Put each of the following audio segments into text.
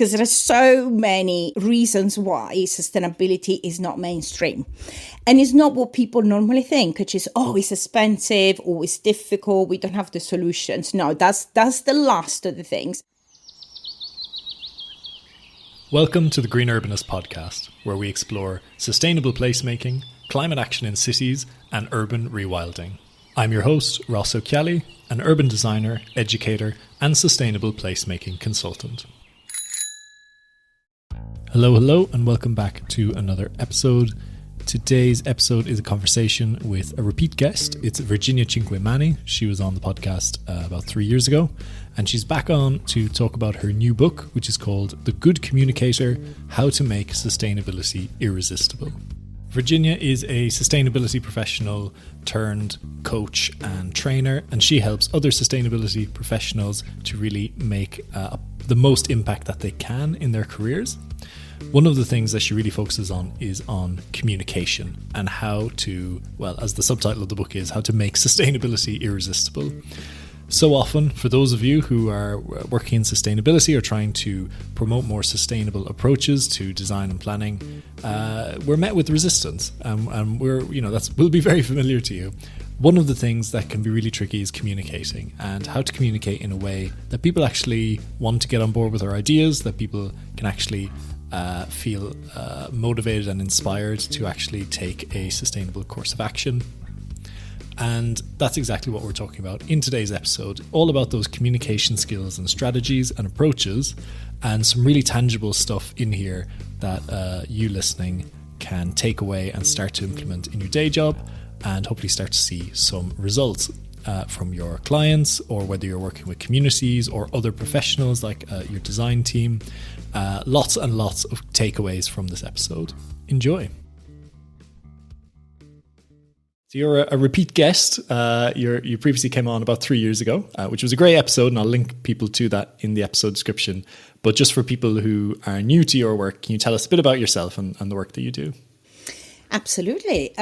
because there are so many reasons why sustainability is not mainstream. And it's not what people normally think, which is, oh, it's expensive, or it's difficult, we don't have the solutions. No, that's the last of the things. Welcome to the Green Urbanist podcast, where we explore sustainable placemaking, climate action in cities, and urban rewilding. I'm your host, Ross O'Kelly, an urban designer, educator, and sustainable placemaking consultant. Hello, and welcome back to another episode. Today's episode is a conversation with a repeat guest. It's Virginia Cinquemani. She was on the podcast about 3 years ago, and she's back on to talk about her new book, which is called The Good Communicator: How to Make Sustainability Irresistible. Virginia is a sustainability professional turned coach and trainer, and she helps other sustainability professionals to really make the most impact that they can in their careers. One of the things that she really focuses on is on communication and how to, well, as the subtitle of the book is, how to make sustainability irresistible. So often, for those of you who are working in sustainability or trying to promote more sustainable approaches to design and planning, we're met with resistance, and will be very familiar to you. One of the things that can be really tricky is communicating, and how to communicate in a way that people actually want to get on board with our ideas, that people can actually feel motivated and inspired to actually take a sustainable course of action. And that's exactly what we're talking about in today's episode, all about those communication skills and strategies and approaches, and some really tangible stuff in here that you listening can take away and start to implement in your day job, and hopefully start to see some results from your clients, or whether you're working with communities or other professionals like your design team. Lots and lots of takeaways from this episode. Enjoy. So you're a repeat guest. You previously came on about 3 years ago, which was a great episode, and I'll link people to that in the episode description. But just for people who are new to your work, can you tell us a bit about yourself and the work that you do? Absolutely.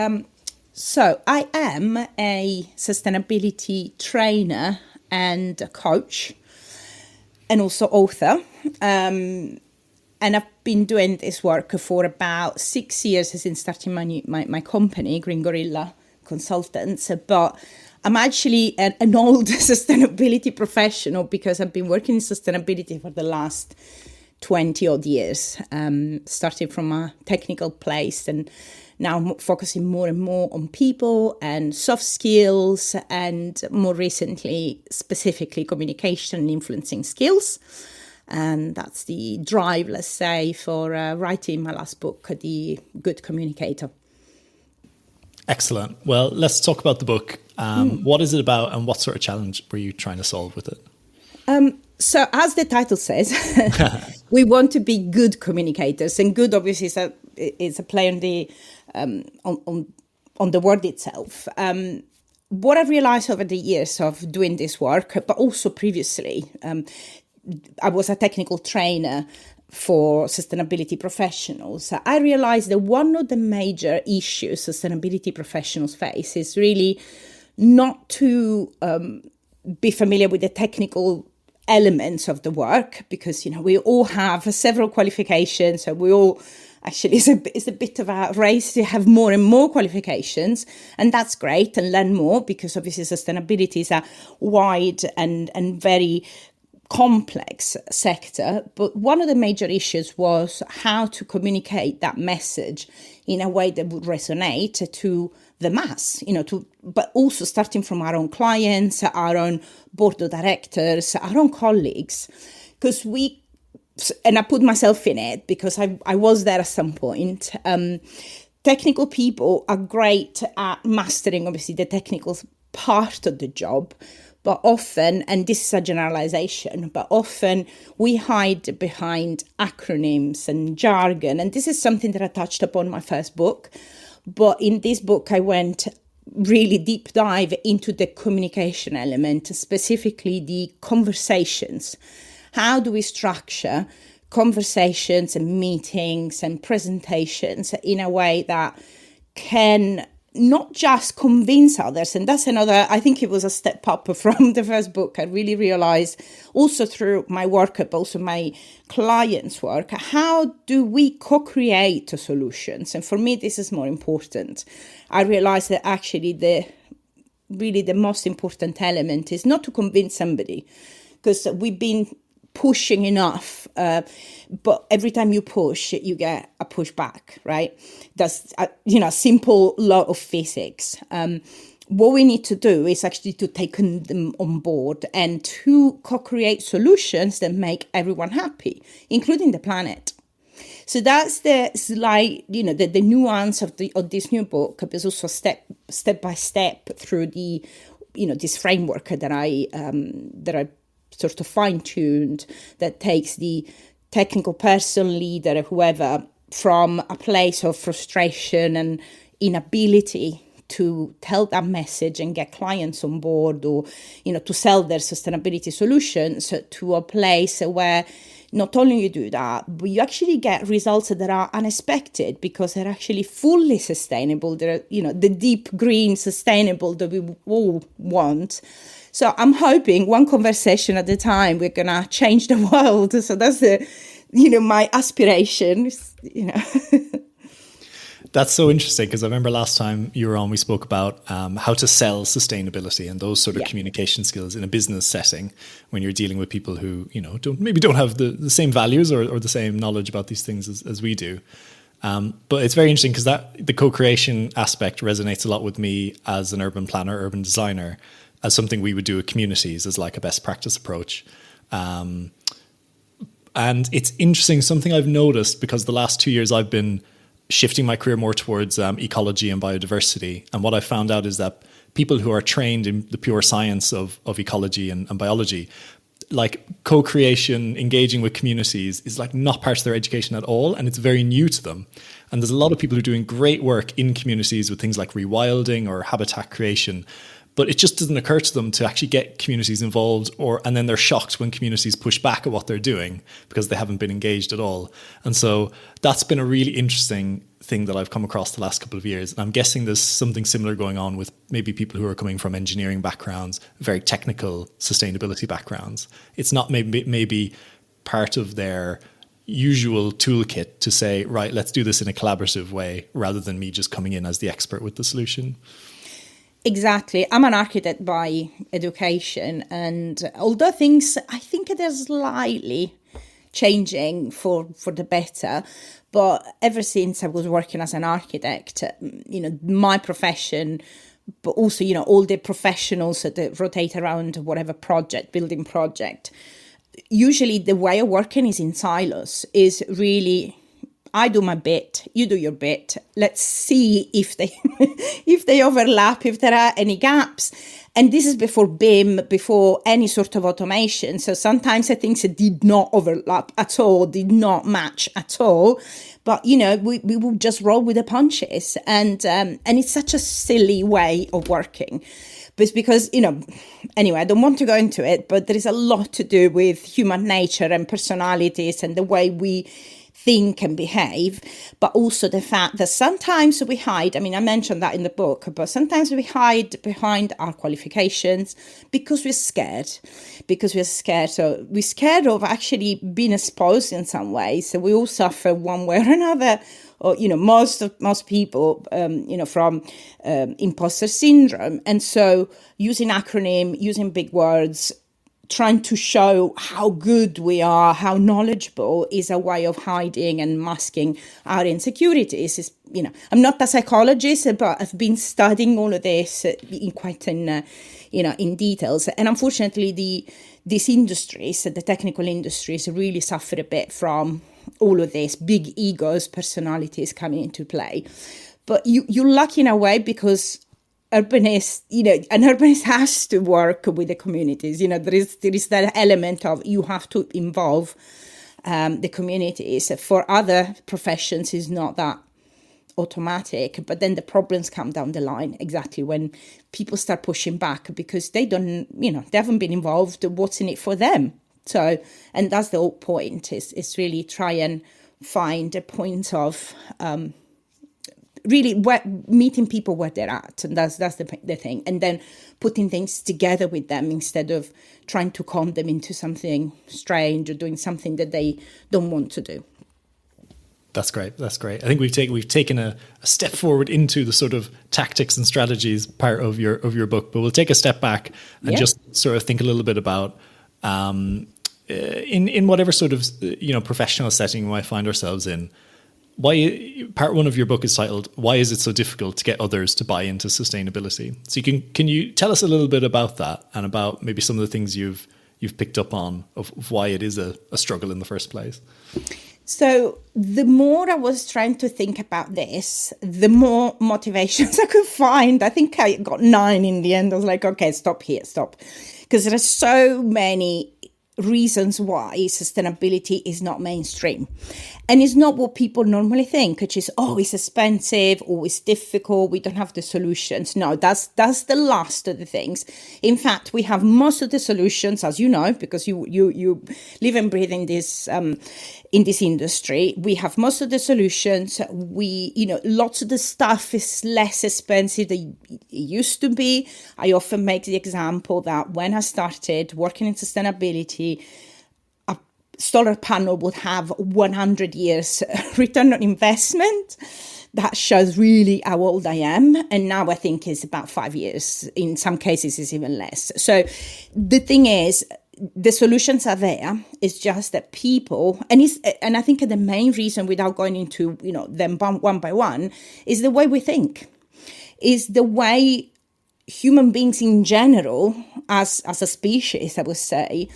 So I am a sustainability trainer and a coach, and also author. And I've been doing this work for about 6 years since starting my company, Green Gorilla Consultants. But I'm actually an old sustainability professional, because I've been working in sustainability for the last 20 odd years, starting from a technical place, and now I'm focusing more and more on people and soft skills, and more recently, specifically communication and influencing skills. And that's the drive, let's say, for writing my last book, The Good Communicator. Excellent. Well, let's talk about the book. What is it about, and what sort of challenge were you trying to solve with it? So as the title says, we want to be good communicators, and good obviously is a play on the on the word itself. What I've realized over the years of doing this work, but also previously, I was a technical trainer for sustainability professionals. I realized that one of the major issues sustainability professionals face is really not to be familiar with the technical elements of the work, because we all have several qualifications, so we all actually it's a bit of a race to have more and more qualifications, and that's great, and learn more, because obviously sustainability is a wide and very complex sector. But one of the major issues was how to communicate that message in a way that would resonate to the mass, but also starting from our own clients, our own board of directors, our own colleagues, because and I put myself in it because I was there at some point. Technical people are great at mastering, obviously, the technical part of the job, but often, and this is a generalization, but often we hide behind acronyms and jargon. And this is something that I touched upon in my first book. But in this book, I went really deep dive into the communication element, specifically the conversations. How do we structure conversations and meetings and presentations in a way that can not just convince others. And that's another, I think it was a step up from the first book. I really realized also through my work, but also my clients' work, how do we co-create solutions? And for me, this is more important. I realized that actually the most important element is not to convince somebody, because we've been pushing enough, but every time you push, you get a pushback, right? That's a simple law of physics. What we need to do is actually to take them on board and to co-create solutions that make everyone happy, including the planet. So that's the slight, the nuance of this new book, but also step by step through the, this framework that I sort of fine-tuned, that takes the technical person, leader, whoever, from a place of frustration and inability to tell that message and get clients on board, or, to sell their sustainability solutions, to a place where not only you do that, but you actually get results that are unexpected because they're actually fully sustainable. They're, the deep green sustainable that we all want. So I'm hoping one conversation at a time, we're going to change the world. So that's my aspiration, That's so interesting, because I remember last time you were on, we spoke about how to sell sustainability and those sort of communication skills in a business setting when you're dealing with people who, don't have the same values or the same knowledge about these things as we do. But it's very interesting because the co-creation aspect resonates a lot with me as an urban planner, urban designer, as something we would do with communities as like a best practice approach. And it's interesting, something I've noticed, because the last 2 years I've been shifting my career more towards ecology and biodiversity. And what I found out is that people who are trained in the pure science of ecology and biology, like co-creation, engaging with communities is like not part of their education at all. And it's very new to them. And there's a lot of people who are doing great work in communities with things like rewilding or habitat creation, but it just doesn't occur to them to actually get communities involved, and then they're shocked when communities push back at what they're doing because they haven't been engaged at all. And so that's been a really interesting thing that I've come across the last couple of years. And I'm guessing there's something similar going on with maybe people who are coming from engineering backgrounds, very technical sustainability backgrounds. It's not maybe part of their usual toolkit to say, right, let's do this in a collaborative way, rather than me just coming in as the expert with the solution. Exactly. I'm an architect by education, and although things, I think they're slightly changing for the better, but ever since I was working as an architect, my profession, but also, all the professionals that rotate around whatever building project, usually the way of working is in silos, is really, I do my bit, you do your bit. Let's see if they overlap, if there are any gaps. And this is before BIM, before any sort of automation. So sometimes things did not overlap at all, did not match at all. But, we will just roll with the punches. And it's such a silly way of working. But it's because, anyway, I don't want to go into it, but there is a lot to do with human nature and personalities and the way we think and behave, but also the fact that sometimes we hide, I mentioned that in the book, but sometimes we hide behind our qualifications because we're scared. So we're scared of actually being exposed in some ways. So we all suffer one way or another, or, most people, from imposter syndrome. And so using acronym, using big words, trying to show how good we are, how knowledgeable, is a way of hiding and masking our insecurities. I'm not a psychologist, but I've been studying all of this in details. And unfortunately, these industries, the technical industries, really suffer a bit from all of this, big egos, personalities coming into play. But you're lucky in a way, because an urbanist has to work with the communities. There is that element of you have to involve the communities. For other professions, is not that automatic. But then the problems come down the line, exactly when people start pushing back because they don't, they haven't been involved. What's in it for them? So, and that's the whole point. Is really try and find a point of really meeting people where they're at, and that's the thing, and then putting things together with them instead of trying to con them into something strange or doing something that they don't want to do. That's great. That's great. I think we've taken a step forward into the sort of tactics and strategies part of your book, but we'll take a step back and just sort of think a little bit about in whatever sort of professional setting we might find ourselves in. Why part one of your book is titled "Why is it so difficult to get others to buy into sustainability?" So can you tell us a little bit about that and about maybe some of the things you've picked up on of why it is a struggle in the first place? So the more I was trying to think about this, the more motivations I could find. I think I got 9 in the end. I was like, okay, stop. Because there are so many reasons why sustainability is not mainstream. And it's not what people normally think, which is, it's expensive or it's difficult, we don't have the solutions. No, that's the last of the things. In fact, we have most of the solutions, as you know, because you live and breathe in this industry. We have most of the solutions. Lots of the stuff is less expensive than it used to be. I often make the example that when I started working in sustainability, a solar panel would have 100 years return on investment. That shows really how old I am. And now I think it's about 5 years. In some cases, it's even less. So the thing is, the solutions are there. It's just that people, and I think the main reason, without going into them one by one, is the way we think, is the way human beings in general, as a species, I would say,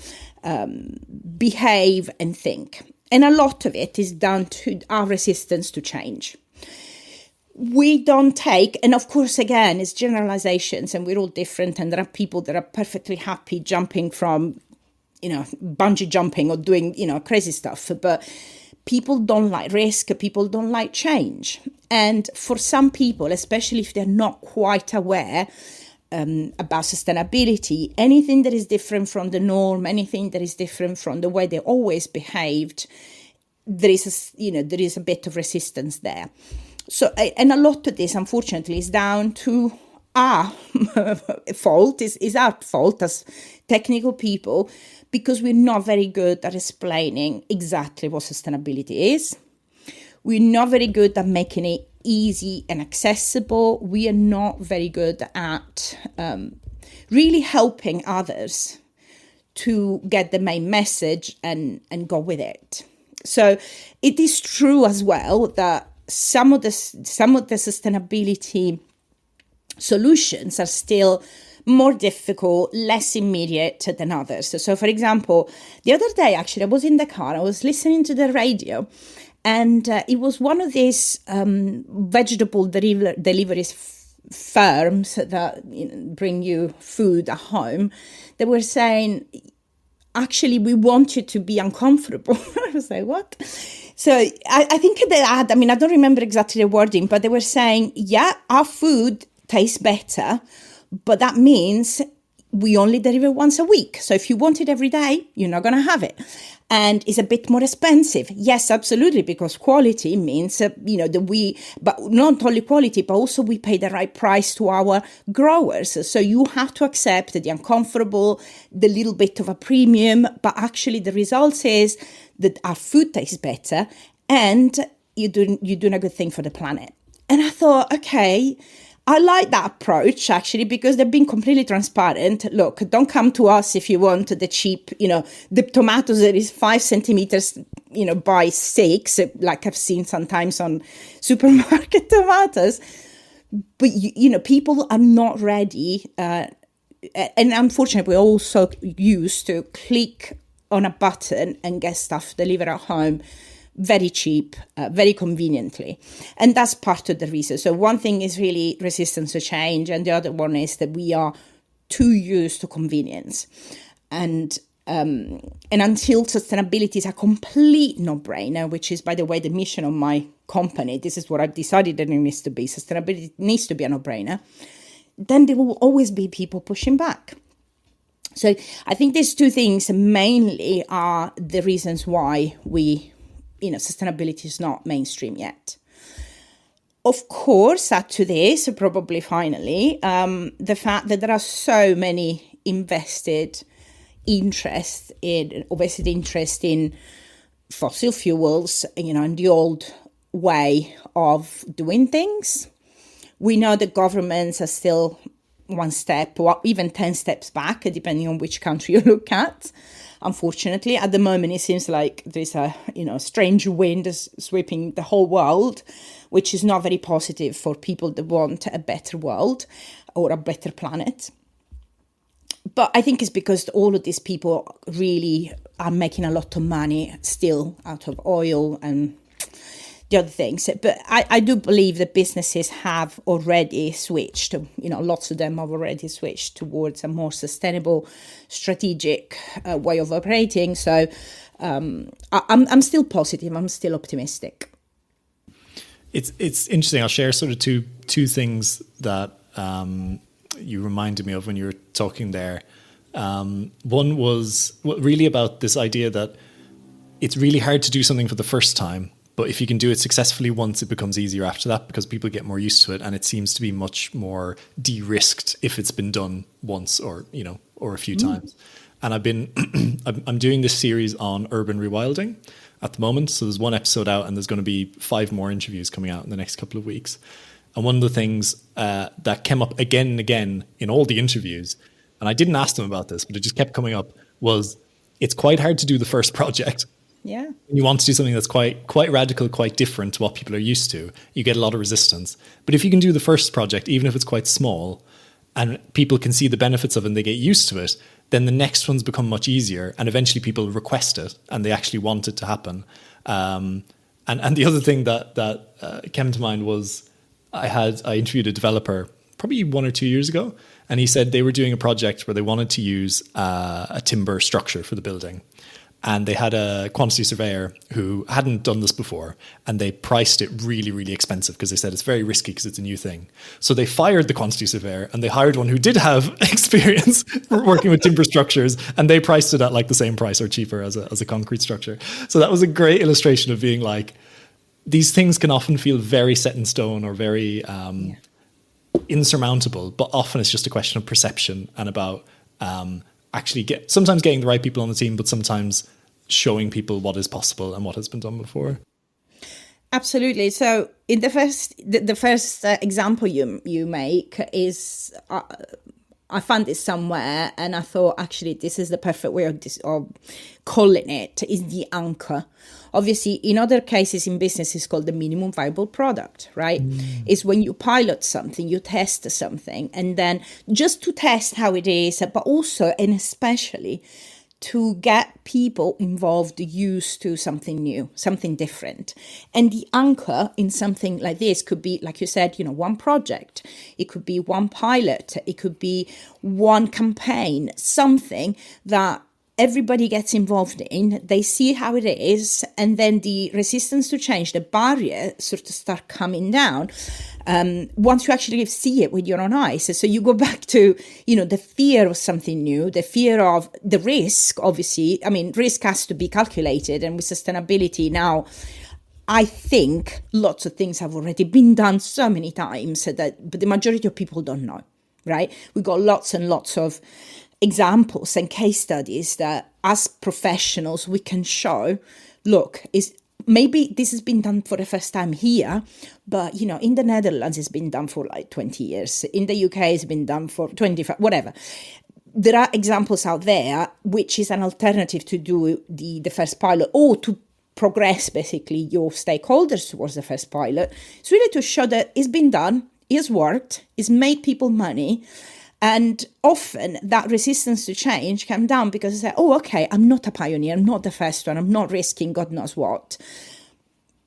behave and think. And a lot of it is down to our resistance to change. We don't take, and of course, again, it's generalizations, and we're all different, and there are people that are perfectly happy jumping from bungee jumping or doing, crazy stuff. But people don't like risk. People don't like change. And for some people, especially if they're not quite aware about sustainability, anything that is different from the norm, anything that is different from the way they always behaved, there is a bit of resistance there. So, and a lot of this, unfortunately, is down to our fault, is our fault as technical people, because we're not very good at explaining exactly what sustainability is. We're not very good at making it easy and accessible. We are not very good at really helping others to get the main message and go with it. So it is true as well that some of the sustainability solutions are still more difficult, less immediate than others. So, for example, the other day, actually, I was in the car, I was listening to the radio, and it was one of these vegetable delivery firms that bring you food at home. They were saying, actually, we want you to be uncomfortable. I was like, what? So I think they had, I don't remember exactly the wording, but they were saying, yeah, our food tastes better, but that means we only deliver once a week. So if you want it every day, you're not going to have it. And it's a bit more expensive. Yes, absolutely, because quality means, but not only quality, but also we pay the right price to our growers. So you have to accept the uncomfortable, the little bit of a premium, but actually the result is that our food tastes better and you're doing a good thing for the planet. And I thought, okay, I like that approach, actually, because they're being completely transparent. Look, don't come to us if you want the cheap, the tomatoes that is 5 centimeters, by 6, like I've seen sometimes on supermarket tomatoes. But, people are not ready. And unfortunately, we're all so used to click on a button and get stuff delivered at home very cheap, very conveniently. And that's part of the reason. So one thing is really resistance to change, and the other one is that we are too used to convenience. And until sustainability is a complete no-brainer, which is, by the way, the mission of my company, this is what I've decided that it needs to be. Sustainability needs to be a no-brainer. Then there will always be people pushing back. So I think these two things mainly are the reasons why sustainability is not mainstream yet. Of course, add to this, probably finally, the fact that there are so many invested interest in fossil fuels, and the old way of doing things. We know that governments are still one step or even 10 steps back, depending on which country you look at. Unfortunately, at the moment, it seems like there's a strange wind sweeping the whole world, which is not very positive for people that want a better world or a better planet. But I think it's because all of these people really are making a lot of money still out of oil and the other things. But I do believe that businesses have already switched, lots of them have already switched towards a more sustainable, strategic way of operating. So I'm still positive. I'm still optimistic. It's interesting. I'll share sort of two things that you reminded me of when you were talking there. One was really about this idea that it's really hard to do something for the first time, but if you can do it successfully once, it becomes easier after that because people get more used to it, and it seems to be much more de-risked if it's been done once or a few times. And I'm doing this series on urban rewilding at the moment. So there's one episode out, and there's going to be 5 more interviews coming out in the next couple of weeks. And one of the things that came up again and again in all the interviews, and I didn't ask them about this, but it just kept coming up, was it's quite hard to do the first project. Yeah. You want to do something that's quite radical, quite different to what people are used to. You get a lot of resistance. But if you can do the first project, even if it's quite small, and people can see the benefits of it and they get used to it, then the next ones become much easier. And eventually people request it and they actually want it to happen. And the other thing that came to mind was I interviewed a developer probably 1 or 2 years ago, and he said they were doing a project where they wanted to use a timber structure for the building. And they had a quantity surveyor who hadn't done this before, and they priced it really, really expensive because they said it's very risky because it's a new thing. So they fired the quantity surveyor and they hired one who did have experience working with timber structures, and they priced it at like the same price or cheaper as a concrete structure. So that was a great illustration of being like, these things can often feel very set in stone or very insurmountable, but often it's just a question of perception and about sometimes getting the right people on the team, but sometimes showing people what is possible and what has been done before. Absolutely. So in the first example you make is, I found this somewhere and I thought, actually, this is the perfect way of calling it, is the anchor. Obviously, in other cases in business, it's called the minimum viable product, right? It's when you pilot something, you test something, and then just to test how it is, but also and especially to get people involved, used to something new, something different. And the anchor in something like this could be, like you said, one project. It could be one pilot. It could be one campaign, something that everybody gets involved in, they see how it is, and then the resistance to change, the barrier sort of start coming down once you actually see it with your own eyes. So you go back to, the fear of something new, the fear of the risk, obviously. I mean, risk has to be calculated, and with sustainability now, I think lots of things have already been done so many times but the majority of people don't know, right? We've got lots and lots of examples and case studies that as professionals we can show, look, maybe this has been done for the first time here, but in the Netherlands it's been done for like 20 years. In the UK it's been done for 25, whatever. There are examples out there which is an alternative to do the first pilot, or to progress basically your stakeholders towards the first pilot. It's really to show that it's been done, it's worked, it's made people money. And often that resistance to change comes down because they say, oh, okay, I'm not a pioneer, I'm not the first one, I'm not risking God knows what.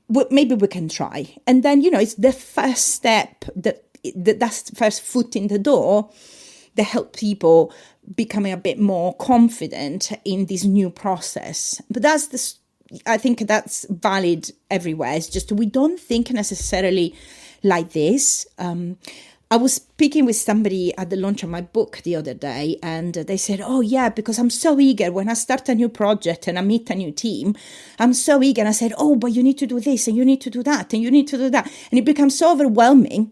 Well, maybe we can try. And then, it's the first step, that's the first foot in the door that help people becoming a bit more confident in this new process. But I think that's valid everywhere. It's just we don't think necessarily like this. I was speaking with somebody at the launch of my book the other day, and they said, oh, yeah, because I'm so eager when I start a new project and I meet a new team, I'm so eager. And I said, oh, but you need to do this and you need to do that and you need to do that. And it becomes so overwhelming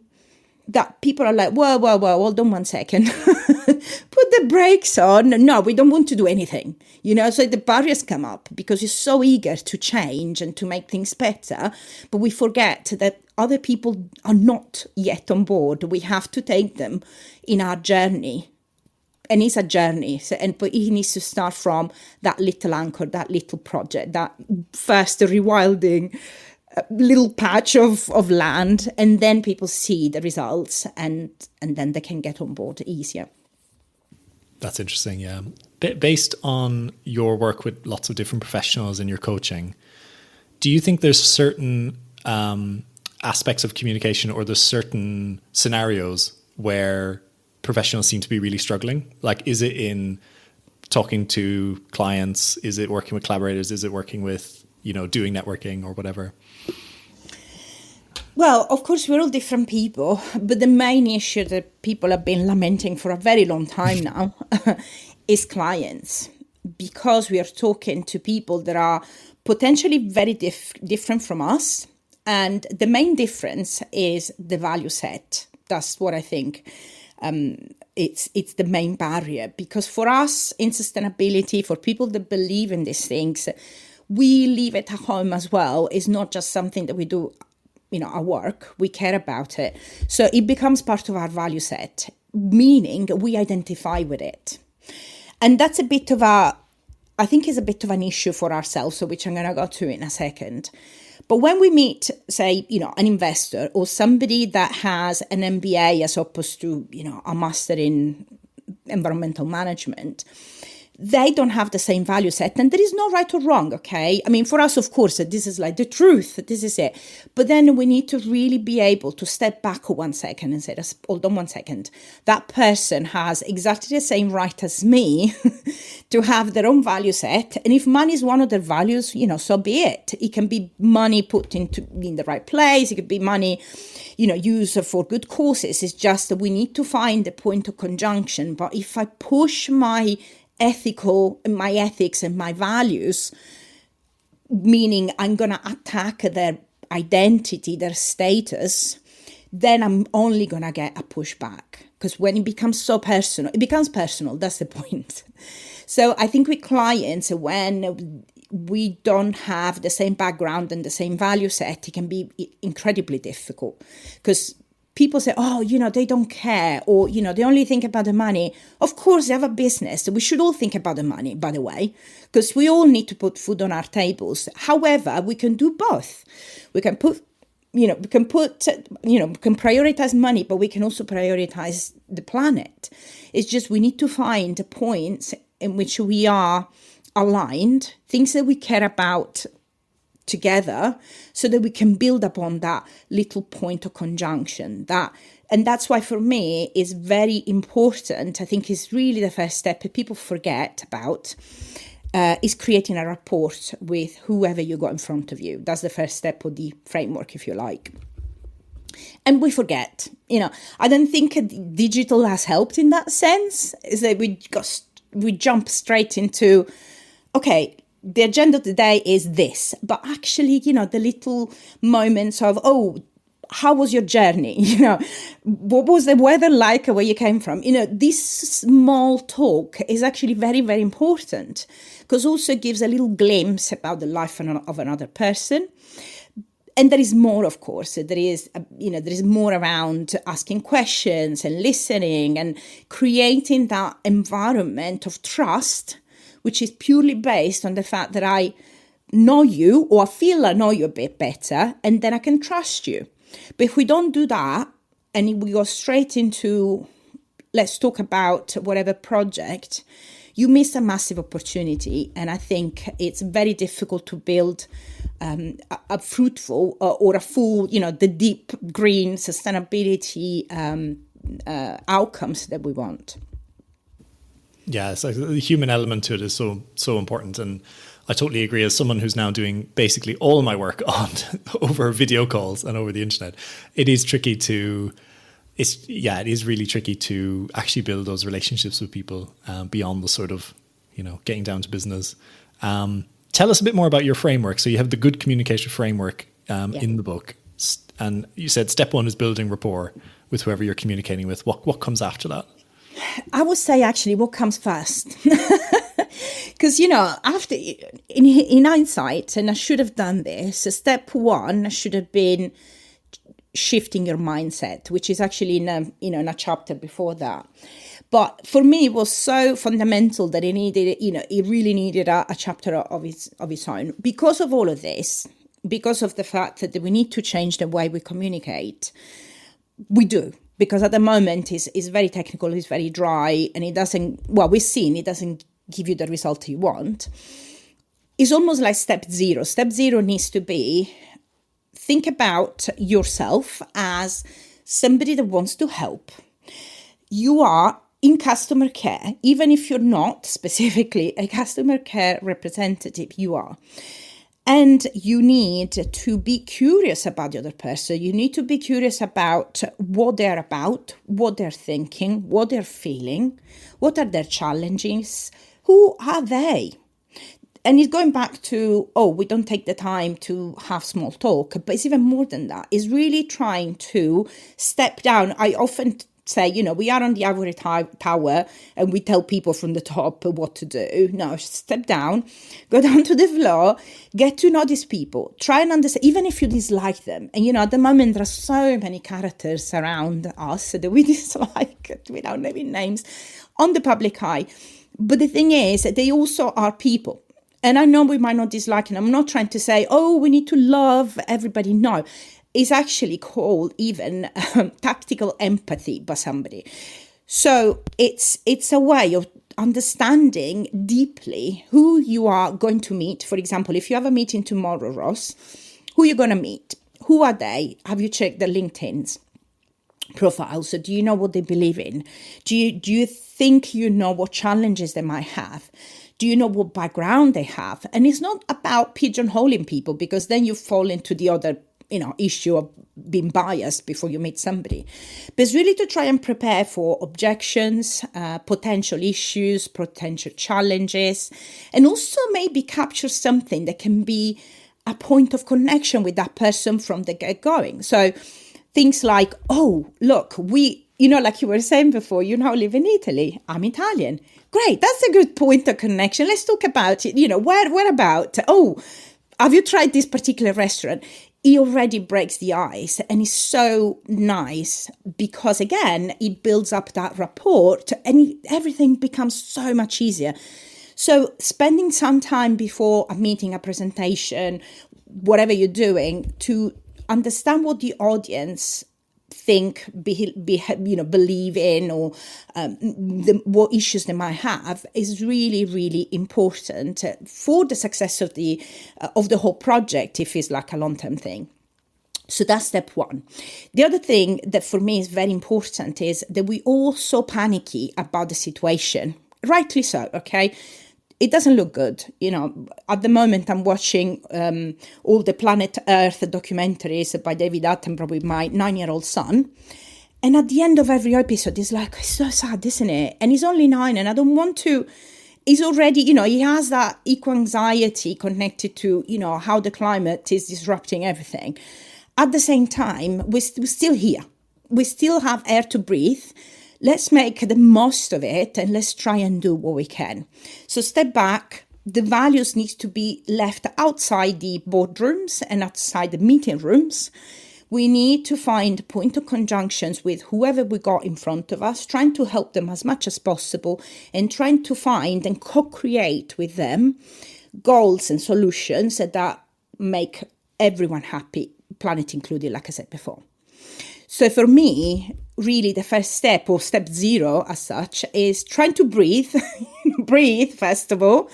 that people are like, whoa, hold on 1 second. Put the brakes on. No, we don't want to do anything. So the barriers come up because you're so eager to change and to make things better. But we forget that other people are not yet on board. We have to take them in our journey. And it's a journey. But it needs to start from that little anchor, that little project, that first rewilding little patch of land, and then people see the results and then they can get on board easier. That's interesting, yeah. Based on your work with lots of different professionals in your coaching, do you think there's certain aspects of communication or there's certain scenarios where professionals seem to be really struggling? Like, is it in talking to clients? Is it working with collaborators? Is it working with, doing networking or whatever? Well, of course, we're all different people, but the main issue that people have been lamenting for a very long time now is clients, because we are talking to people that are potentially very different from us. And the main difference is the value set. That's what I think. It's the main barrier, because for us in sustainability, for people that believe in these things, we live at home as well. It's not just something that we do, our work. We care about it. So it becomes part of our value set, meaning we identify with it. And that's I think is a bit of an issue for ourselves, so which I'm going to go to in a second. But when we meet, say, an investor or somebody that has an MBA as opposed to, a master in environmental management, they don't have the same value set. And there is no right or wrong, okay? I mean, for us, of course, this is like the truth. This is it. But then we need to really be able to step back 1 second and say, hold on 1 second. That person has exactly the same right as me to have their own value set. And if money is one of their values, so be it. It can be money put in the right place. It could be money, used for good causes. It's just that we need to find the point of conjunction. But if I push my ethics and my values, meaning I'm going to attack their identity, their status, then I'm only going to get a pushback. Because when it becomes so personal, it becomes personal. That's the point. So I think with clients, when we don't have the same background and the same value set, it can be incredibly difficult, because people say, they don't care, or, they only think about the money. Of course, they have a business. We should all think about the money, by the way, because we all need to put food on our tables. However, we can do both. We can prioritize money, but we can also prioritize the planet. It's just we need to find points in which we are aligned, things that we care about together, so that we can build upon that little point of conjunction. And that's why for me is very important. I think is really the first step that people forget about, is creating a rapport with whoever you got in front of you. That's the first step of the framework, if you like. And we forget, I don't think digital has helped in that sense. Is that we jump straight into, okay, the agenda of the day is this, but actually, the little moments of, how was your journey? What was the weather like where you came from? This small talk is actually very, very important, because also gives a little glimpse about the life of another person. And there is more, of course. There is more around asking questions and listening and creating that environment of trust, which is purely based on the fact that I know you, or I feel I know you a bit better, and then I can trust you. But if we don't do that, and we go straight into, let's talk about whatever project, you miss a massive opportunity. And I think it's very difficult to build a fruitful or a full, the deep green sustainability outcomes that we want. Yeah, so the human element to it is so important, and I totally agree. As someone who's now doing basically all my work on over video calls and over the internet, it is tricky to it is really tricky to actually build those relationships with people beyond the sort of, getting down to business. Tell us a bit more about your framework. So you have the good communication framework in the book, and you said step one is building rapport with whoever you're communicating with. What comes after that? I would say actually what comes first. Because, after in hindsight, and I should have done this, step one should have been shifting your mindset, which is actually in a chapter before that. But for me, it was so fundamental that it really needed a chapter of its own. Because of all of this, because of the fact that we need to change the way we communicate, we do. Because at the moment it's very technical, it's very dry, and it doesn't give you the result you want. It's almost like step zero. Step zero needs to be, think about yourself as somebody that wants to help. You are in customer care, even if you're not specifically a customer care representative, you are. And you need to be curious about the other person. You need to be curious about, what they're thinking, what they're feeling, what are their challenges, who are they? And it's going back to, we don't take the time to have small talk, but it's even more than that. It's really trying to step down. I often say, we are on the ivory tower and we tell people from the top what to do. No, step down, go down to the floor, get to know these people, try and understand, even if you dislike them. And, at the moment, there are so many characters around us that we dislike, without naming names, on the public eye. But the thing is, they also are people. And I know we might not dislike, and I'm not trying to say, we need to love everybody. No. Is actually called even tactical empathy by somebody. So it's a way of understanding deeply who you are going to meet. For example, if you have a meeting tomorrow, Ross, who you're going to meet? Who are they? Have you checked their LinkedIn's profiles? So do you know what they believe in? Do you think you know what challenges they might have? Do you know what background they have? And it's not about pigeonholing people, because then you fall into the other issue of being biased before you meet somebody. But it's really to try and prepare for objections, potential issues, potential challenges, and also maybe capture something that can be a point of connection with that person from the get-going. So things like, look, like you were saying before, you now live in Italy. I'm Italian. Great, that's a good point of connection. Let's talk about it. Where about? Have you tried this particular restaurant? It already breaks the ice, and it's so nice because, again, it builds up that rapport and everything becomes so much easier. So spending some time before a meeting, a presentation, whatever you're doing, to understand what the audience think, believe in, or what issues they might have, is really, really important for the success of the whole project, if it's like a long-term thing. So that's step one. The other thing that for me is very important is that we all so panicky about the situation. Rightly so, okay? It doesn't look good. At the moment I'm watching all the Planet Earth documentaries by David Attenborough with my 9-year-old son. And at the end of every episode, it's like, it's so sad, isn't it? And he's only 9 and I don't want to... He's already, he has that eco-anxiety connected to, how the climate is disrupting everything. At the same time, we're still here. We still have air to breathe. Let's make the most of it and let's try and do what we can. So step back. The values need to be left outside the boardrooms and outside the meeting rooms. We need to find point of conjunctions with whoever we got in front of us, trying to help them as much as possible and trying to find and co-create with them goals and solutions that make everyone happy, planet included, like I said before. So for me, really the first step, or step zero as such, is trying to breathe, breathe first of all,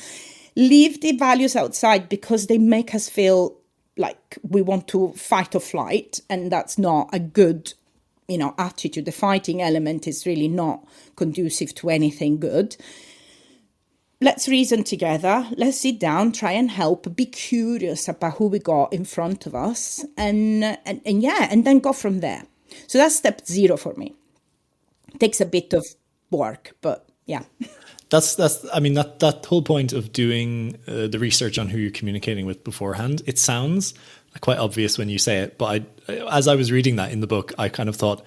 leave the values outside because they make us feel like we want to fight or flight, and that's not a good, attitude. The fighting element is really not conducive to anything good. Let's reason together. Let's sit down, try and help, be curious about who we got in front of us, and then go from there. So that's step 0 for me. It takes a bit of work, but yeah. That whole point of doing the research on who you're communicating with beforehand, it sounds quite obvious when you say it, but as I was reading that in the book, I kind of thought,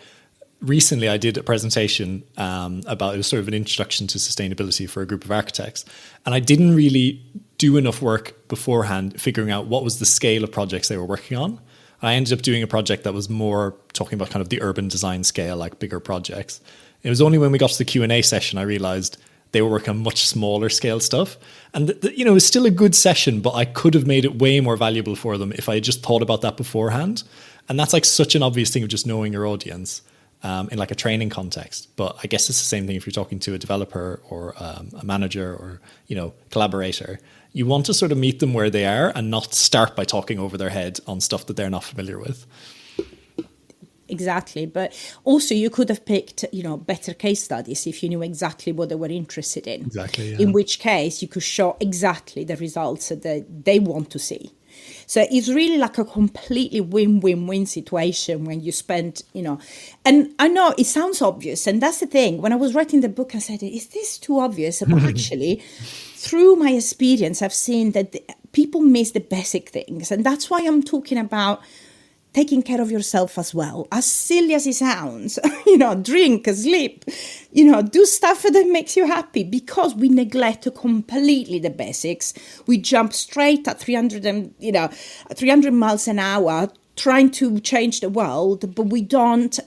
recently I did a presentation about, it was sort of an introduction to sustainability for a group of architects, and I didn't really do enough work beforehand figuring out what was the scale of projects they were working on. I ended up doing a project that was more talking about kind of the urban design scale, like bigger projects. It was only when we got to the Q&A session I realized they were working on much smaller scale stuff. And, it was still a good session, but I could have made it way more valuable for them if I had just thought about that beforehand. And that's like such an obvious thing of just knowing your audience in like a training context. But I guess it's the same thing if you're talking to a developer or a manager or, collaborator. You want to sort of meet them where they are and not start by talking over their head on stuff that they're not familiar with. Exactly. But also you could have picked, better case studies if you knew exactly what they were interested in. Exactly. Yeah. In which case you could show exactly the results that they want to see. So it's really like a completely win-win-win situation when you spend, and I know it sounds obvious. And that's the thing. When I was writing the book, I said, is this too obvious? But actually, through my experience, I've seen that people miss the basic things. And that's why I'm talking about taking care of yourself as well. As silly as it sounds, drink, sleep, do stuff that makes you happy, because we neglect completely the basics. We jump straight at 300 miles an hour trying to change the world, but we don't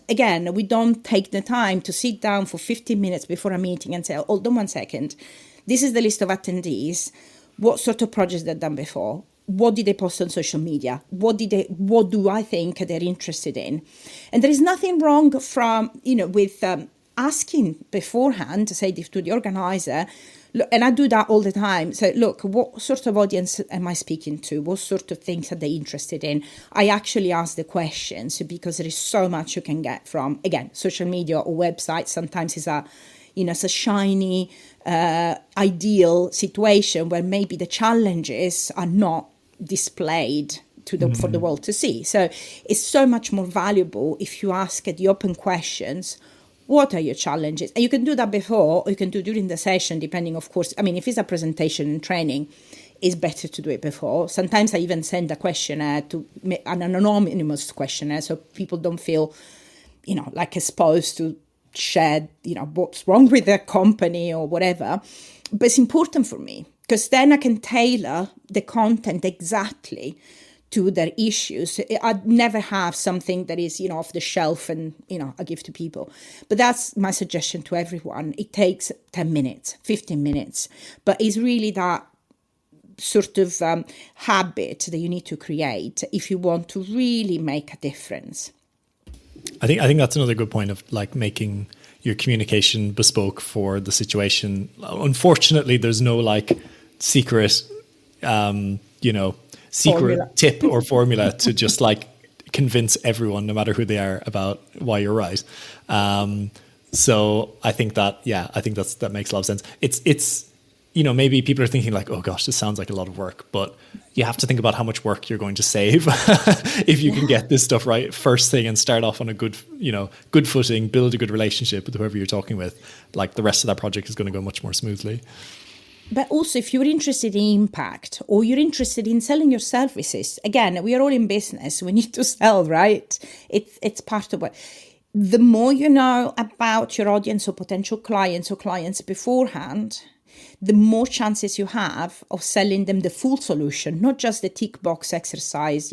take the time to sit down for 15 minutes before a meeting and say, hold on 1 second. This is the list of attendees. What sort of projects they've done before? What did they post on social media? What do I think they're interested in? And there is nothing wrong with asking beforehand, say to the organizer, look, and I do that all the time. So look, what sort of audience am I speaking to? What sort of things are they interested in? I actually ask the questions because there is so much you can get from, again, social media or websites. Sometimes it's a shiny, ideal situation where maybe the challenges are not displayed for the world to see. So it's so much more valuable if you ask the open questions. What are your challenges? And you can do that before, or you can do during the session, depending, of course. I mean, if it's a presentation and training, it's better to do it before. Sometimes I even send a questionnaire an anonymous questionnaire, so people don't feel, like exposed to share, what's wrong with their company or whatever. But it's important for me, because then I can tailor the content exactly to their issues. I'd never have something that is, off the shelf and, I give to people. But that's my suggestion to everyone. It takes 10 minutes, 15 minutes. But it's really that sort of habit that you need to create if you want to really make a difference. I think that's another good point of like making your communication bespoke for the situation. Unfortunately, there's no like secret, formula. Tip or formula to just like convince everyone, no matter who they are, about why you're right. So I think that makes a lot of sense. It's maybe people are thinking like, oh gosh, this sounds like a lot of work, but you have to think about how much work you're going to save if you can get this stuff right first thing and start off on a good footing, build a good relationship with whoever you're talking with. Like the rest of that project is going to go much more smoothly. But also, if you're interested in impact or you're interested in selling your services, again, we are all in business. We need to sell, right? It's part of what. The more you know about your audience or potential clients or clients beforehand, the more chances you have of selling them the full solution, not just the tick box exercise.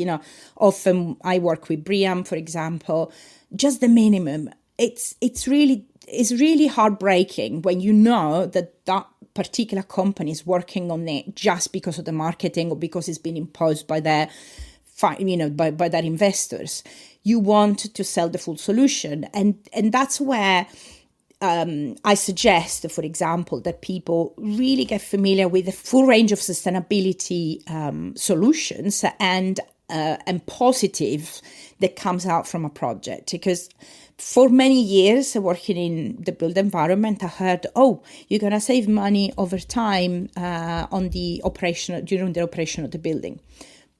Often I work with Briam, for example, just the minimum. It's really heartbreaking when you know that particular company is working on it just because of the marketing or because it's been imposed by their by their investors. You want to sell the full solution, and that's where I suggest, for example, that people really get familiar with the full range of sustainability solutions and positive that comes out from a project. Because for many years working in the built environment, I heard, you're going to save money over time during the operation of the building.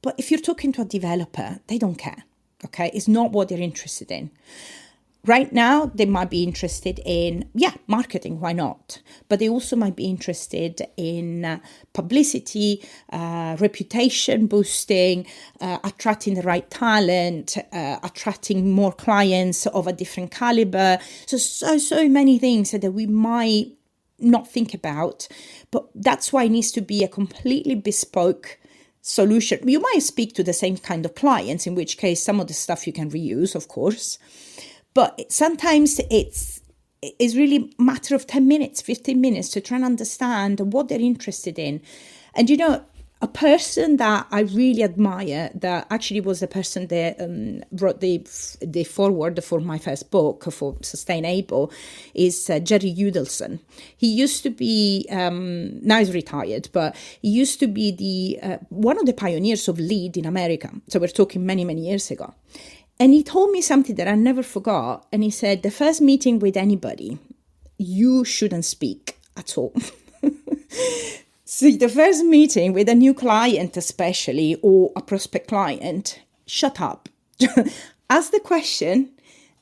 But if you're talking to a developer, they don't care. Okay, it's not what they're interested in. Right now, they might be interested in, marketing, why not? But they also might be interested in publicity, reputation boosting, attracting the right talent, attracting more clients of a different caliber. So many things that we might not think about, but that's why it needs to be a completely bespoke solution. You might speak to the same kind of clients, in which case some of the stuff you can reuse, of course. But sometimes it's really a matter of 10 minutes, 15 minutes to try and understand what they're interested in. And, a person that I really admire, that actually was the person that wrote the foreword for my first book, for Sustainable, is Jerry Udelson. He used to be, now he's retired, but he used to be the one of the pioneers of lead in America. So we're talking many, many years ago. And he told me something that I never forgot. And he said, the first meeting with anybody, you shouldn't speak at all. So the first meeting with a new client, especially, or a prospect client, shut up. Ask the question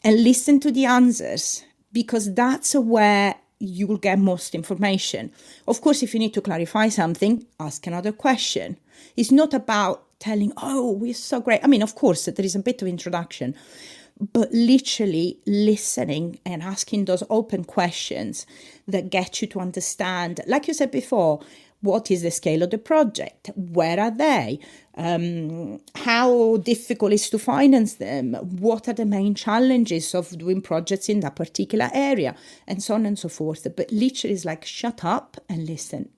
and listen to the answers, because that's where you will get most information. Of course, if you need to clarify something, ask another question. It's not about telling, oh, we're so great. I mean, of course, there is a bit of introduction, but literally listening and asking those open questions that get you to understand, like you said before, what is the scale of the project? Where are they? How difficult is to finance them? What are the main challenges of doing projects in that particular area? And so on and so forth. But literally it's like, shut up and listen,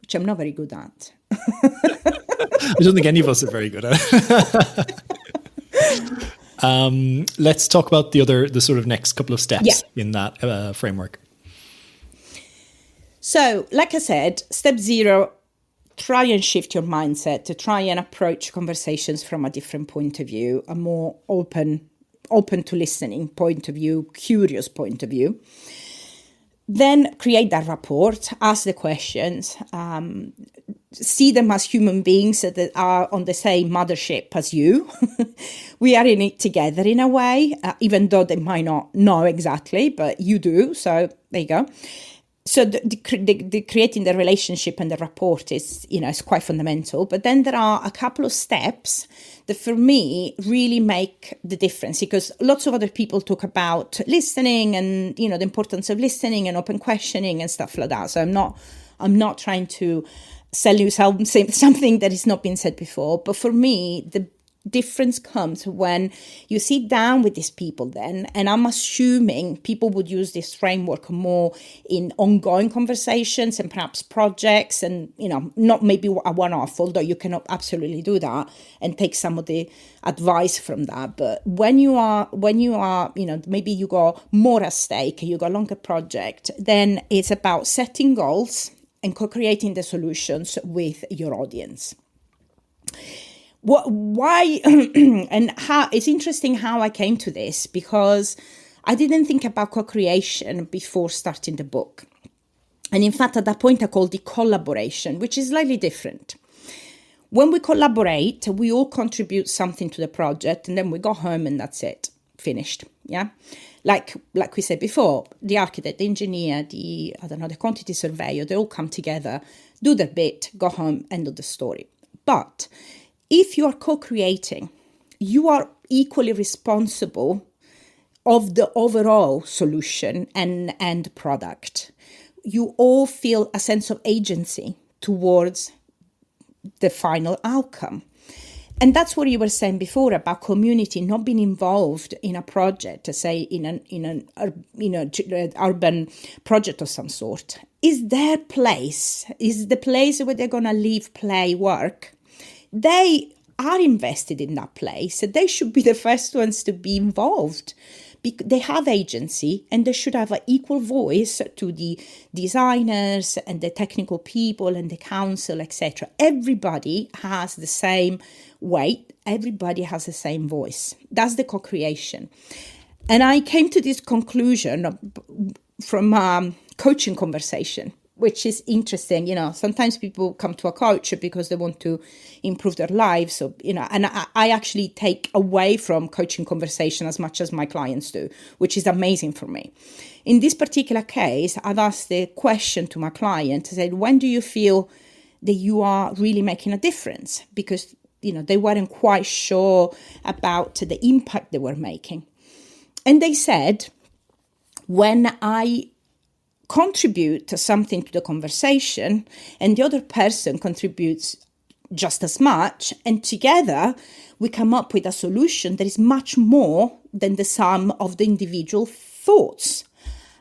which I'm not very good at. I don't think any of us are very good at it. Let's talk about the sort of next couple of steps in that framework. So, like I said, step 0, try and shift your mindset to try and approach conversations from a different point of view, a more open to listening point of view, curious point of view. Then create that rapport, ask the questions, see them as human beings that are on the same mothership as you. We are in it together in a way, even though they might not know exactly, but you do. So there you go. So the creating the relationship and the rapport is, is quite fundamental. But then there are a couple of steps that for me really make the difference, because lots of other people talk about listening and, the importance of listening and open questioning and stuff like that. So I'm not trying to sell you something that has not been said before. But for me, the difference comes when you sit down with these people then, and I'm assuming people would use this framework more in ongoing conversations and perhaps projects and, not maybe a one-off, although you can absolutely do that and take some of the advice from that. But when you are, maybe you got more at stake, you got a longer project, then it's about setting goals and co-creating the solutions with your audience. Why and how? It's interesting how I came to this, because I didn't think about co-creation before starting the book. And in fact, at that point, I called it collaboration, which is slightly different. When we collaborate, we all contribute something to the project, and then we go home and that's it, finished. Yeah. Like we said before, the architect, the engineer, the quantity surveyor, they all come together, do their bit, go home, end of the story. But if you are co-creating, you are equally responsible of the overall solution and product. You all feel a sense of agency towards the final outcome. And that's what you were saying before about community not being involved in a project, say in an urban project of some sort. Is their place, is the place where they're going to live, play, work. They are invested in that place. They should be the first ones to be involved. They have agency, and they should have an equal voice to the designers and the technical people and the council, etc. Everybody has the same weight. Everybody has the same voice. That's the co-creation. And I came to this conclusion from a coaching conversation which is interesting. Sometimes people come to a coach because they want to improve their lives. So, and I actually take away from coaching conversation as much as my clients do, which is amazing for me. In this particular case, I've asked the question to my client. I said, when do you feel that you are really making a difference? Because, they weren't quite sure about the impact they were making. And they said, when I contribute something to the conversation and the other person contributes just as much, and together we come up with a solution that is much more than the sum of the individual thoughts.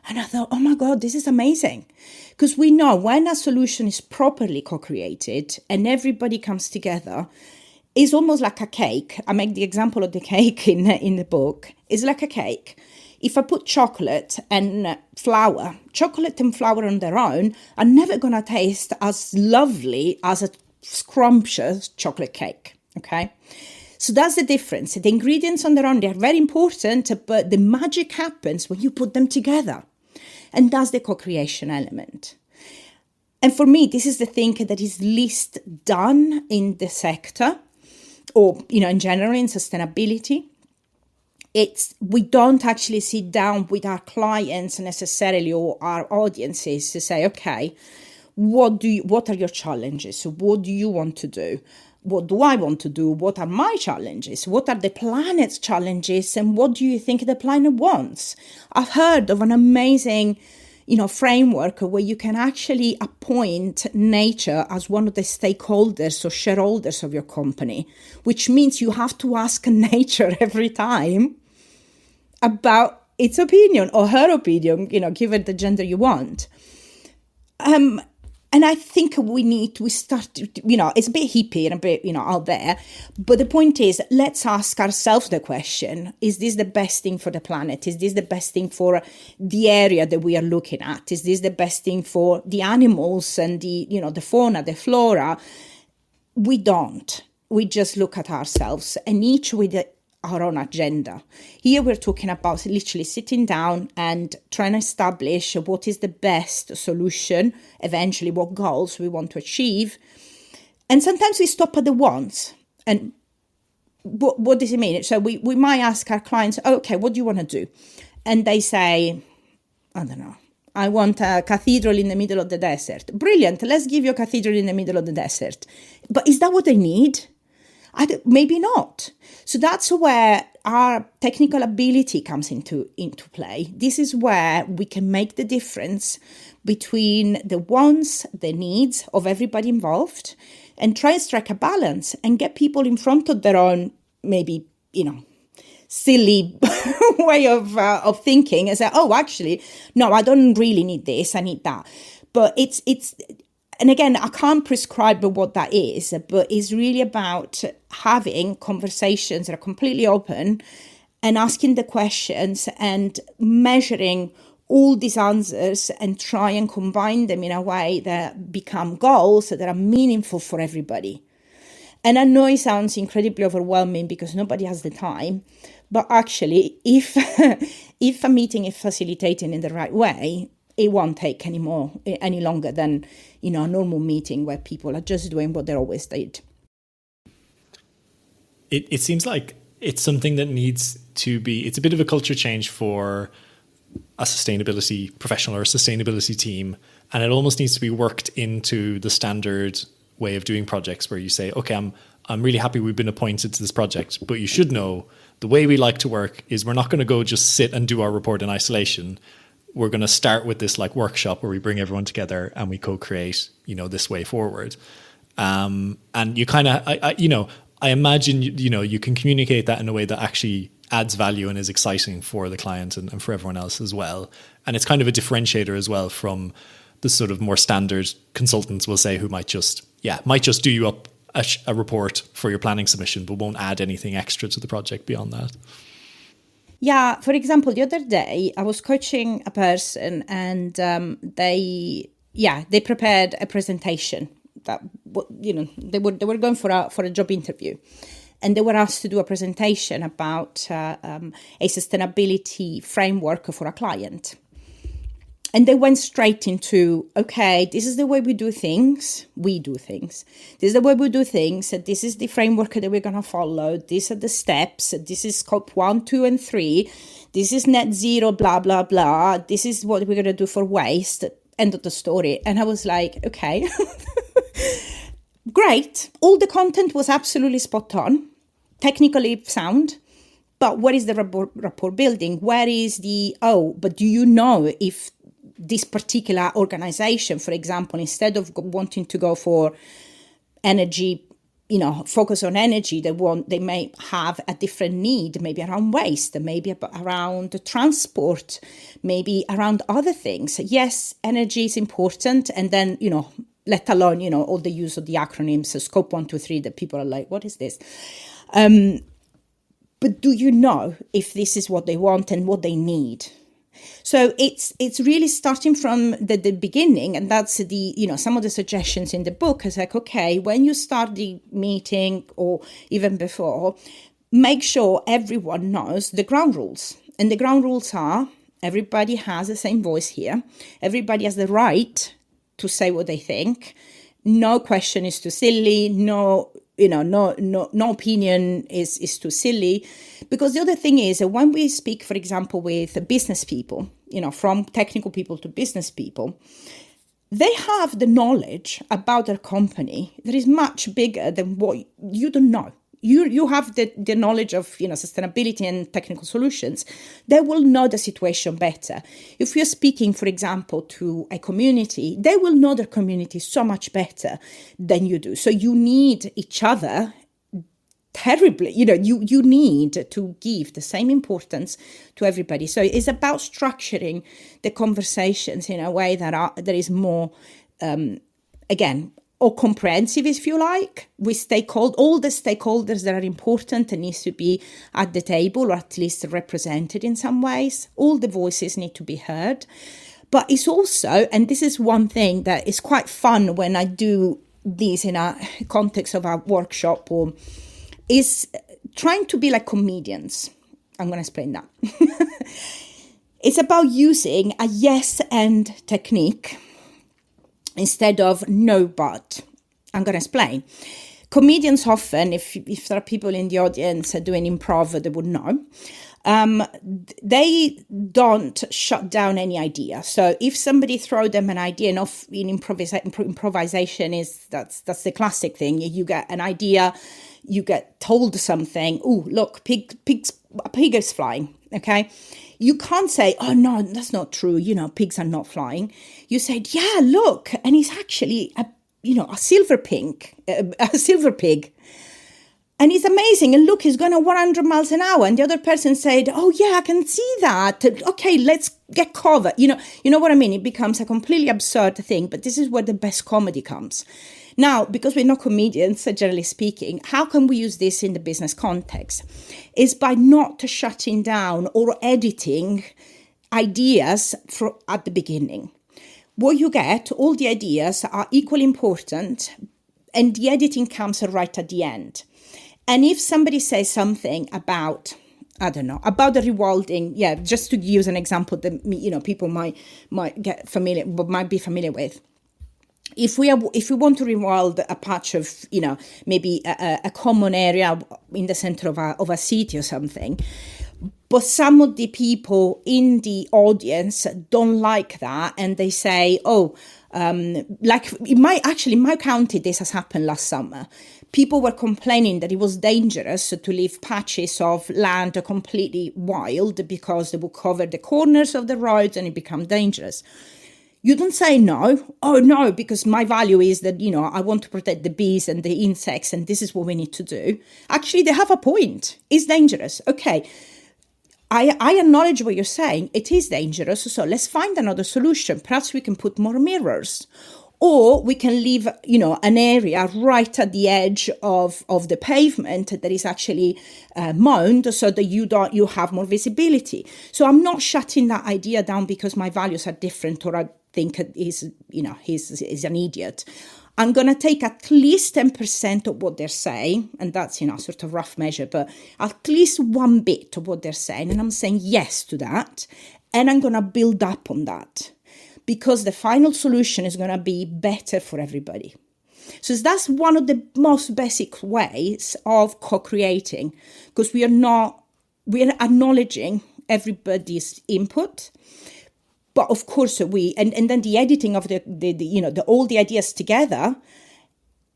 And I thought, oh my God, this is amazing. Because we know when a solution is properly co-created and everybody comes together, it's almost like a cake. I make the example of the cake in the book. It's like a cake. If I put chocolate and flour on their own are never going to taste as lovely as a scrumptious chocolate cake, okay? So that's the difference. The ingredients on their own, they're very important, but the magic happens when you put them together. And that's the co-creation element. And for me, this is the thing that is least done in the sector, or, in general, in sustainability. We don't actually sit down with our clients necessarily, or our audiences, to say, okay, what are your challenges? What do you want to do? What do I want to do? What are my challenges? What are the planet's challenges? And what do you think the planet wants? I've heard of an amazing, framework where you can actually appoint nature as one of the stakeholders or shareholders of your company, which means you have to ask nature every time about its opinion or her opinion, given the gender you want. And I think we start, it's a bit hippie and a bit, out there. But the point is, let's ask ourselves the question, is this the best thing for the planet? Is this the best thing for the area that we are looking at? Is this the best thing for the animals and the fauna, the flora? We don't. We just look at ourselves, and each with our own agenda. Here we're talking about literally sitting down and trying to establish what is the best solution, eventually what goals we want to achieve. And sometimes we stop at the wants. And what does it mean? So we might ask our clients, okay, what do you want to do? And they say, I don't know, I want a cathedral in the middle of the desert. Brilliant, let's give you a cathedral in the middle of the desert. But is that what they need? Maybe not. So that's where our technical ability comes into play. This is where we can make the difference between the wants, the needs of everybody involved, and try and strike a balance and get people in front of their own, maybe, silly way of thinking and say, oh, actually, no, I don't really need this, I need that. But it's and again, I can't prescribe what that is, but it's really about having conversations that are completely open and asking the questions and measuring all these answers and try and combine them in a way that become goals that are meaningful for everybody. And I know it sounds incredibly overwhelming because nobody has the time, but actually, if a meeting is facilitated in the right way, it won't take any longer than, a normal meeting where people are just doing what they always did. It seems like it's something that needs to be, it's a bit of a culture change for a sustainability professional or a sustainability team. And it almost needs to be worked into the standard way of doing projects where you say, okay, I'm really happy we've been appointed to this project, but you should know the way we like to work is we're not going to go just sit and do our report in isolation. We're going to start with this workshop where we bring everyone together and we co-create, this way forward. And you kind of, I imagine, you can communicate that in a way that actually adds value and is exciting for the client and for everyone else as well. And it's kind of a differentiator as well from the sort of more standard consultants will say who might just do you up a report for your planning submission, but won't add anything extra to the project beyond that. Yeah, for example, the other day I was coaching a person and they prepared a presentation that they were going for a job interview, and they were asked to do a presentation about a sustainability framework for a client. And they went straight into, okay, this is the way we do things. This is the way we do things. This is the framework that we're going to follow. These are the steps. This is scope 1, 2, and 3. This is net zero, blah, blah, blah. This is what we're going to do for waste. End of the story. And I was like, okay, great. All the content was absolutely spot on, technically sound. But what is the rapport building? Where is but do you know if this particular organization, for example, instead of wanting to go for energy, focus on energy, they may have a different need, maybe around waste, maybe around transport, maybe around other things. Yes, energy is important. And then, let alone, all the use of the acronyms, so scope 1, 2, 3, that people are like, what is this? But do you know if this is what they want and what they need? So it's really starting from the beginning, and that's some of the suggestions in the book is like, okay, when you start the meeting or even before, make sure everyone knows the ground rules. And the ground rules are everybody has the same voice here. Everybody has the right to say what they think. No question is too silly. No opinion is too silly. Because the other thing is that when we speak, for example, with business people, from technical people to business people, they have the knowledge about their company that is much bigger than what you don't know. You have the knowledge of sustainability and technical solutions. They will know the situation better. If you're speaking, for example, to a community, they will know their community so much better than you do. So you need each other terribly. You need to give the same importance to everybody. So it's about structuring the conversations in a way that is more, again, or comprehensive, if you like, with all the stakeholders that are important and needs to be at the table or at least represented in some ways. All the voices need to be heard. But it's also, and this is one thing that is quite fun when I do this in a context of a workshop, or is trying to be like comedians. I'm going to explain that. It's about using a yes and technique instead of no, but. I'm going to explain. Comedians often, if there are people in the audience doing improv, they would know. They don't shut down any idea. So if somebody throws them an idea, and in improvisation that's the classic thing. You get an idea, you get told something. Oh, look, a pig is flying. Okay. You can't say, oh, no, that's not true. Pigs are not flying. You said, yeah, look. And it's actually a silver pig. And it's amazing. And look, he's going at 100 miles an hour. And the other person said, oh, yeah, I can see that. Okay, let's get cover. You know what I mean? It becomes a completely absurd thing. But this is where the best comedy comes. Now, because we're not comedians, generally speaking, how can we use this in the business context? Is by not shutting down or editing ideas at the beginning. What you get, all the ideas are equally important, and the editing comes right at the end. And if somebody says something about, I don't know, about the rewilding, just to use an example that people might be familiar with. If we want to rewild a patch of, maybe a common area in the center of a city or something, but some of the people in the audience don't like that, and they say, like in my county, this has happened last summer. People were complaining that it was dangerous to leave patches of land completely wild because they would cover the corners of the roads and it become dangerous. You don't say no. Oh, no, because my value is that, I want to protect the bees and the insects and this is what we need to do. Actually, they have a point. It's dangerous. Okay. I acknowledge what you're saying. It is dangerous. So let's find another solution. Perhaps we can put more mirrors. Or we can leave, an area right at the edge of the pavement that is actually mown so that you have more visibility. So I'm not shutting that idea down because my values are different or I think he's an idiot. I'm going to take at least 10% of what they're saying, and that's, sort of rough measure, but at least one bit of what they're saying, and I'm saying yes to that, and I'm going to build up on that. because the final solution is going to be better for everybody. So that's one of the most basic ways of co-creating, because we are acknowledging everybody's input. But of course and then the editing of all the ideas together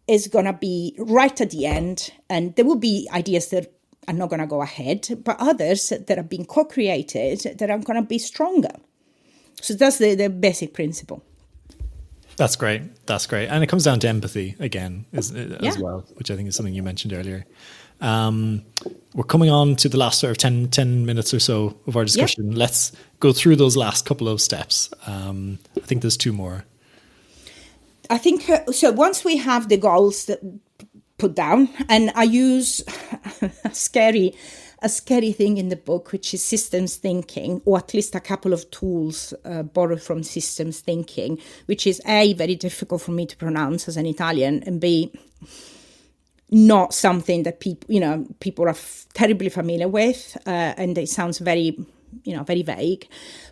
is going to be right at the end. And there will be ideas that are not going to go ahead, but others that are being co-created that are going to be stronger. So that's the basic principle. That's great. And it comes down to empathy again as well, which I think is something you mentioned earlier. We're coming on to the last sort of 10 minutes or so of our discussion. Yep. Let's go through those last couple of steps. I think there's two more. I think so. Once we have the goals that put down, and I use a scary thing in the book, which is systems thinking, or at least a couple of tools borrowed from systems thinking, which is A, very difficult for me to pronounce as an Italian, and B, not something that people are terribly familiar with, and it sounds very vague.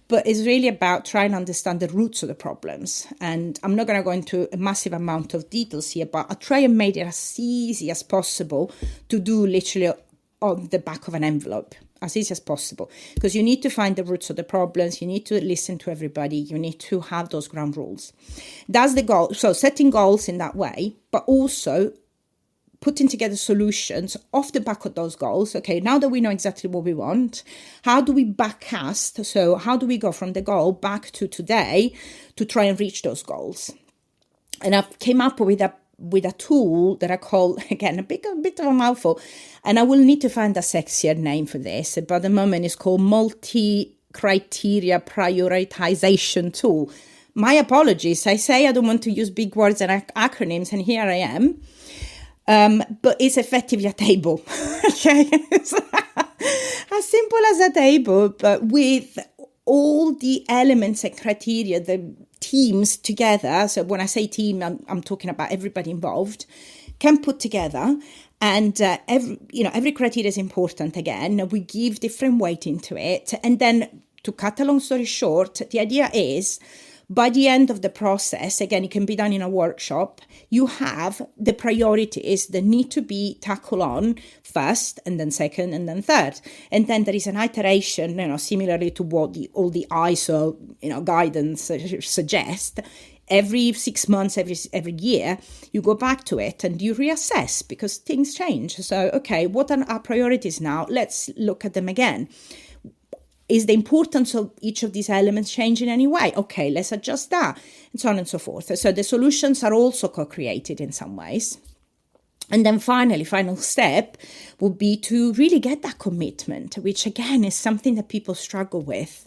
But it's really about trying to understand the roots of the problems. And I'm not going to go into a massive amount of details here, but I'll try and make it as easy as possible to do literally on the back of an envelope, as easy as possible. Because you need to find the roots of the problems, you need to listen to everybody, you need to have those ground rules. That's the goal. So setting goals in that way, but also putting together solutions off the back of those goals. Okay, now that we know exactly what we want, how do we backcast? So how do we go from the goal back to today to try and reach those goals? And I've came up with a tool that I call, again, a bit of a mouthful, and I will need to find a sexier name for this, but at the moment it's called multi-criteria prioritization tool. My apologies. I say I don't want to use big words and acronyms, and here I am. But it's effectively a table. Okay, it's as simple as a table, but with all the elements and criteria, the teams together. So when I say team, I'm talking about everybody involved can put together. And every criteria is important. Again, we give different weighting to it. And then, to cut a long story short, the idea is, by the end of the process, again, it can be done in a workshop, you have the priorities that need to be tackled on first, and then second, and then third. And then there is an iteration, similarly to what all the ISO, guidance suggest. Every 6 months, every year, you go back to it and you reassess because things change. So, okay, what are our priorities now? Let's look at them again. Is the importance of each of these elements changing in any way? Okay, let's adjust that, and so on and so forth. So the solutions are also co-created in some ways. And then finally, final step would be to really get that commitment, which again is something that people struggle with.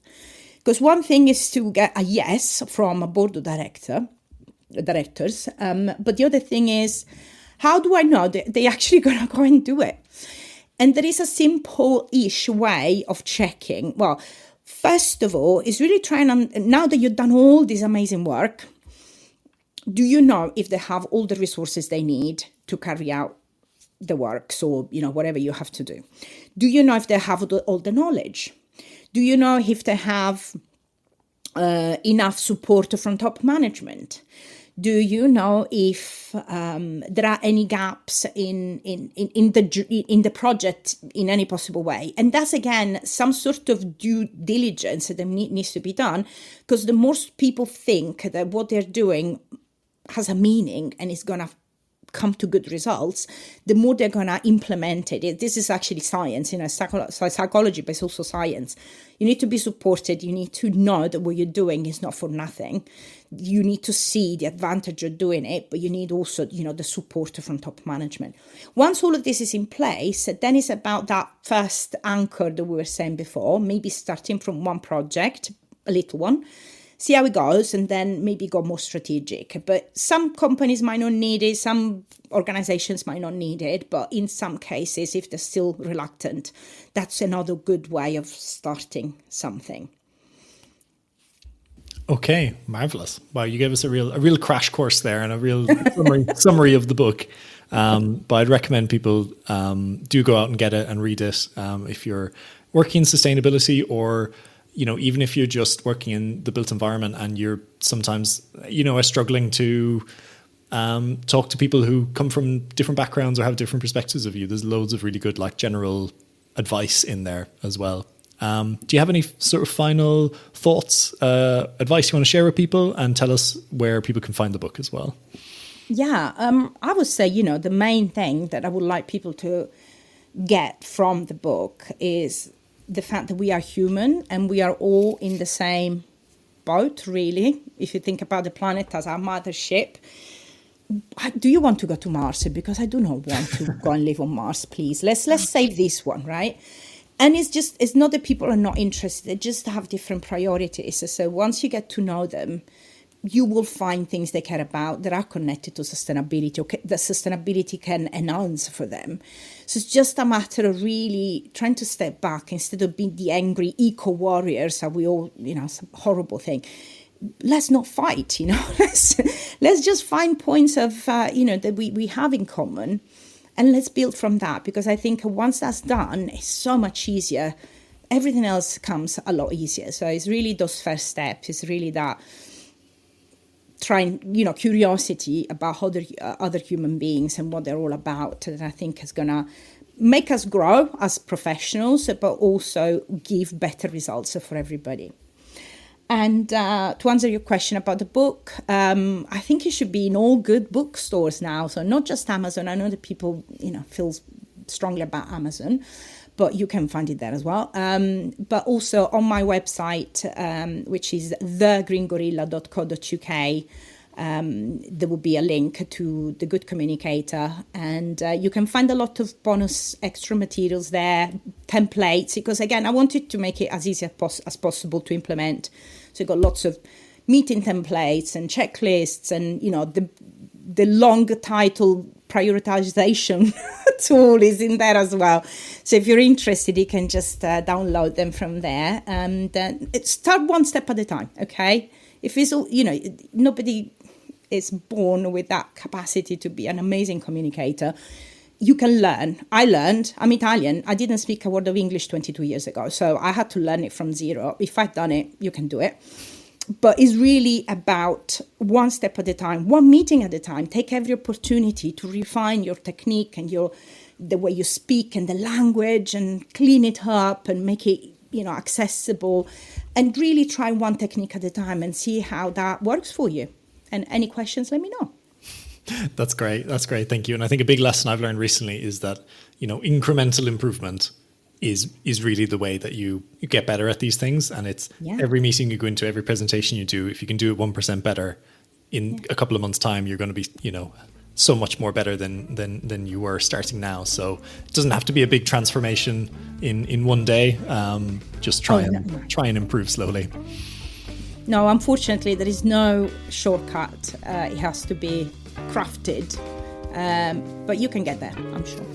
Because one thing is to get a yes from a board of directors, but the other thing is, how do I know that they're actually going to go and do it? And there is a simple-ish way of checking. Well, first of all, is really trying to, now that you've done all this amazing work, do you know if they have all the resources they need to carry out the work? So, whatever you have to do. Do you know if they have all the knowledge? Do you know if they have enough support from top management? Do you know if there are any gaps in the project in any possible way? And that's, again, some sort of due diligence that needs to be done, because the more people think that what they're doing has a meaning and is going to come to good results, the more they're going to implement it. This is actually science, psychology, but it's also science. You need to be supported. You need to know that what you're doing is not for nothing. You need to see the advantage of doing it, but you need also, the support from top management. Once all of this is in place, then it's about that first anchor that we were saying before, maybe starting from one project, a little one, see how it goes, and then maybe go more strategic. But some companies might not need it, some organizations might not need it, but in some cases, if they're still reluctant, that's another good way of starting something. Okay, marvelous. Wow, you gave us a real crash course there and a real summary of the book. But I'd recommend people do go out and get it and read it if you're working in sustainability, or even if you're just working in the built environment and you're sometimes, are struggling to talk to people who come from different backgrounds or have different perspectives of you, there's loads of really good like general advice in there as well. Do you have any sort of final thoughts, advice you want to share with people, and tell us where people can find the book as well? Yeah, I would say, the main thing that I would like people to get from the book is the fact that we are human and we are all in the same boat, really. If you think about the planet as our mothership, do you want to go to Mars? Because I do not want to go and live on Mars, please. Let's save this one, right? And it's not that people are not interested, they just have different priorities. So once you get to know them, you will find things they care about that are connected to sustainability, or that sustainability can enhance for them. So it's just a matter of really trying to step back instead of being the angry eco-warriors that we all, some horrible thing. Let's not fight, let's just find points of, that we have in common, and let's build from that. Because I think once that's done, it's so much easier. Everything else comes a lot easier. So it's really those first steps. It's really that trying, curiosity about other human beings and what they're all about, that I think is going to make us grow as professionals, but also give better results for everybody. And to answer your question about the book, I think it should be in all good bookstores now. So not just Amazon. I know that people, feel strongly about Amazon, but you can find it there as well. But also on my website, which is thegreengorilla.co.uk, there will be a link to The Good Communicator, and you can find a lot of bonus extra materials there, templates, because again, I wanted to make it as easy as possible to implement. So you've got lots of meeting templates and checklists, and the long title prioritization tool is in there as well. So if you're interested, you can just download them from there, and start one step at a time. Okay, if it's nobody is born with that capacity to be an amazing communicator. You can learn. I learned. I'm Italian. I didn't speak a word of English 22 years ago, so I had to learn it from zero. If I've done it, you can do it. But it's really about one step at a time, one meeting at a time. Take every opportunity to refine your technique and the way you speak and the language, and clean it up and make it accessible, and really try one technique at a time and see how that works for you. And any questions, let me know. That's great. Thank you. And I think a big lesson I've learned recently is that, incremental improvement is really the way that you get better at these things. And it's every meeting you go into, every presentation you do, if you can do it 1% better in a couple of months' time, you're going to be, so much more better than you were starting now. So it doesn't have to be a big transformation in one day. Just try and improve slowly. No, unfortunately, there is no shortcut. It has to be crafted. But you can get there, I'm sure.